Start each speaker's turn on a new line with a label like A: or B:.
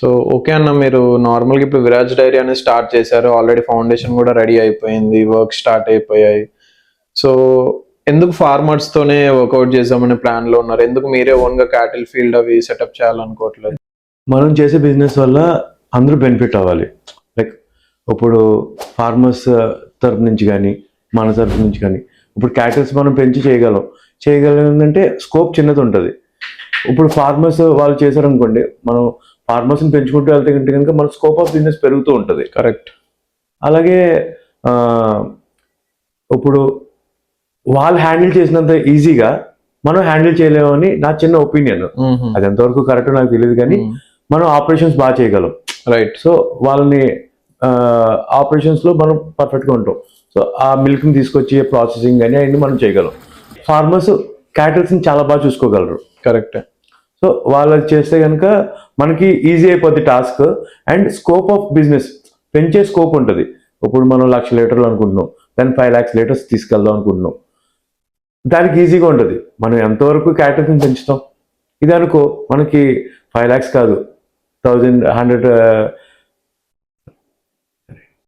A: So okay అన్న, మీరు నార్మల్గా ఇప్పుడు విరాజ్ డైరీ అనేది స్టార్ట్ చేశారు, ఆల్రెడీ ఫౌండేషన్ కూడా రెడీ అయిపోయింది, వర్క్ స్టార్ట్ అయిపోయాయి. సో ఎందుకు ఫార్మర్స్ తోనే వర్కౌట్ చేద్దామనే ప్లాన్ లో ఉన్నారు? ఎందుకు మీరే ఓన్ గా క్యాటిల్ ఫీల్డ్ అవి సెటప్ చేయాలనుకోవట్లేదు?
B: మనం చేసే బిజినెస్ వల్ల అందరూ బెనిఫిట్ అవ్వాలి. లైక్ ఇప్పుడు ఫార్మర్స్ తరపు నుంచి కానీ మన తరపు నుంచి కానీ ఇప్పుడు క్యాటిల్స్ మనం పెంచి చేయగలం స్కోప్ చిన్నది ఉంటుంది. ఇప్పుడు ఫార్మర్స్ వాళ్ళు చేశారనుకోండి, మనం ఫార్మర్స్ని పెంచుకుంటూ వెళ్తే కనుక మన స్కోప్ ఆఫ్ బిజినెస్ పెరుగుతూ ఉంటుంది.
A: కరెక్ట్.
B: అలాగే ఇప్పుడు వాళ్ళు హ్యాండిల్ చేసినంత ఈజీగా మనం హ్యాండిల్ చేయలేమని నా చిన్న ఒపీనియన్. అది ఎంతవరకు కరెక్ట్ నాకు తెలియదు, కానీ మనం ఆపరేషన్స్ బాగా చేయగలం.
A: రైట్.
B: సో వాళ్ళని ఆపరేషన్స్ లో మనం పర్ఫెక్ట్ గా ఉంటాం. సో ఆ మిల్క్ ని తీసుకొచ్చి ప్రాసెసింగ్ కానీ అవన్నీ మనం చేయగలం. ఫార్మర్స్ క్యాటిల్స్ ని చాలా బాగా చూసుకోగలరు.
A: కరెక్ట్.
B: సో వాళ్ళు చేస్తే కనుక మనకి ఈజీ అయిపోద్ది task. And scope of business పెంచే స్కోప్ ఉంటుంది. ఇప్పుడు మనం 1,00,000 లీటర్లు అనుకుంటున్నాం, దాన్ని 5 lakhs లీటర్స్ తీసుకెళ్దాం అనుకుంటున్నాం, దానికి ఈజీగా ఉంటుంది. మనం ఎంతవరకు క్యాటిల్స్ని పెంచుతాం? ఇది అనుకో మనకి 5 lakhs కాదు, 100